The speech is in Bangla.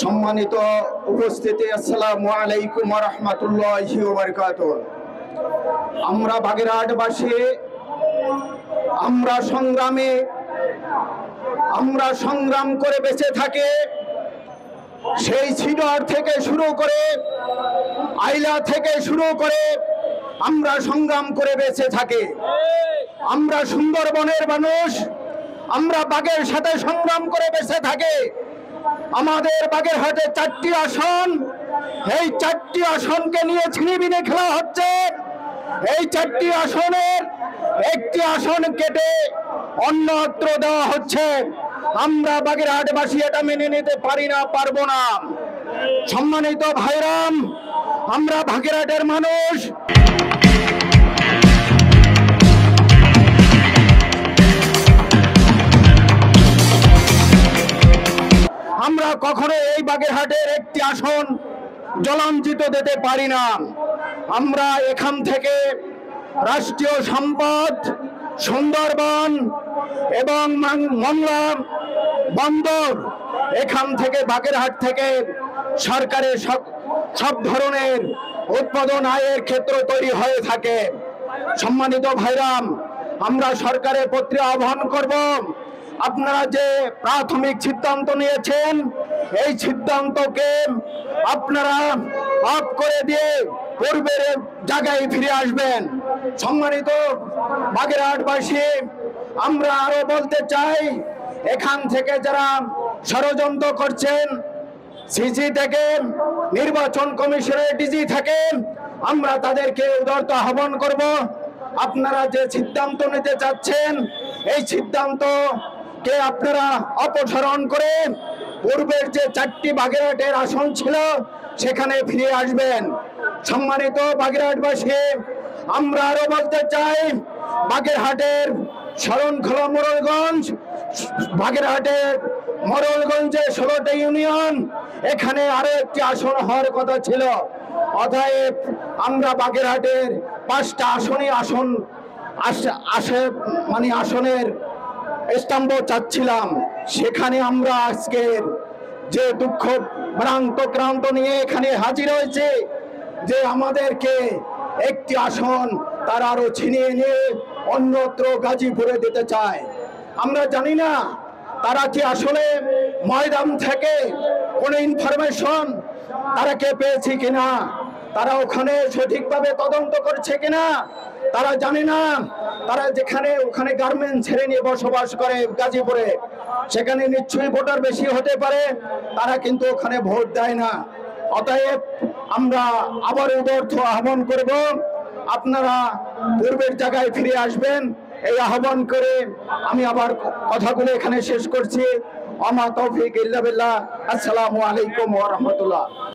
সম্মানিত উপস্থিতি, আসসালামু আলাইকুম ওয়া রাহমাতুল্লাহি ওয়া বারাকাতুহু। আমরা বাগেরহাটবাসী আমরা সংগ্রাম করে বেঁচে থাকি। সেই সিডর থেকে শুরু করে আইলা থেকে শুরু করে আমরা সংগ্রাম করে বেঁচে থাকি। আমরা সুন্দরবনের মানুষ, আমরা বাঘের সাথে সংগ্রাম করে বেঁচে থাকি। আমাদের বাগেরহাটে 4টি আসন, এই 4টি আসনকে নিয়ে ছিনিমিনি খেলা হচ্ছে। এই 4টি আসনের একটি আসন কেটে অন্যত্র দেওয়া হচ্ছে। আমরা বাগেরহাটবাসী এটা মেনে নিতে পারি না, পারবো না। সম্মানিত ভাইরাম, আমরা বাগেরহাটের মানুষ। আমরা কখনো এই বাগেরহাটের একটি আসন জলাঞ্জিত দিতে পারি না। আমরা এখান থেকে রাষ্ট্রীয় সম্পদ সুন্দরবন এবং মংলা বন্দর, এখান থেকে বাগেরহাট থেকে সরকারের সব ধরনের উৎপাদন আয়ের ক্ষেত্র তৈরি হয়ে থাকে। সম্মানিত ভাইরাম, আমরা সরকারের প্রতি আহ্বান করব, আপনারা যে প্রাথমিক সিদ্ধান্ত নিয়েছেন এই সিদ্ধান্তকে আপনারা অফ করে দিয়ে পূর্বের জায়গায় ফিরে আসবেন। সম্মানিত বাগেরহাটবাসী, আমরা আরো বলতে চাই, এখান থেকে যারা ষড়যন্ত্র করছেন, সিসি থেকে নির্বাচন কমিশনের ডিজি থেকে, আমরা তাদেরকে উদারত আহ্বান করব, আপনারা যে সিদ্ধান্ত নিতে চাচ্ছেন এই সিদ্ধান্তকে আপনারা অপসারণ করে পূর্বের যে 4টি বাগেরহাটের আসন ছিল সেখানে ফিরে আসবেন। সম্মানিত বাগেরহাটবাসী, আমরা আরো বলতে চাই, বাগেরহাটের শরণখোলা মোড়লগঞ্জ, বাগেরহাটের মোড়লগঞ্জে 16টা ইউনিয়ন, এখানে আরো একটি আসন হওয়ার কথা ছিল। অতএব আমরা বাগেরহাটের 5টা আসনের স্তম্ভ চাচ্ছিলাম। সেখানে আমরা আজকের যে দুঃখ ক্রান্ত নিয়ে এখানে হাজির হয়েছে, যে আমাদেরকে একটি আসন তারা আরো ছিনিয়ে নিয়ে অন্যত্র গাজীপুরে দিতে চায়। আমরা জানি না তারা কি আসলে ময়দান থেকে কোনো ইনফরমেশন তারা কে পেয়েছে কিনা, তারা ওখানে সঠিকভাবে তদন্ত করছে কিনা তারা জানে না। তারা ওখানে গার্মেন্ট ছেড়ে নিয়ে বসবাস করে গাজীপুরে, সেখানে নিশ্চয়ই ভোটার বেশি হতে পারে, তারা কিন্তু ওখানে ভোট দেয় না। অতএব আমরা আবার উদারত আহ্বান করব, আপনারা পূর্বের জায়গায় ফিরে আসবেন। এই আহ্বান করে আমি আবার কথাগুলো এখানে শেষ করছি। আমা তৌফিক ইল্লা বিল্লাহ। আসসালামু আলাইকুম ওয়া রাহমাতুল্লাহ।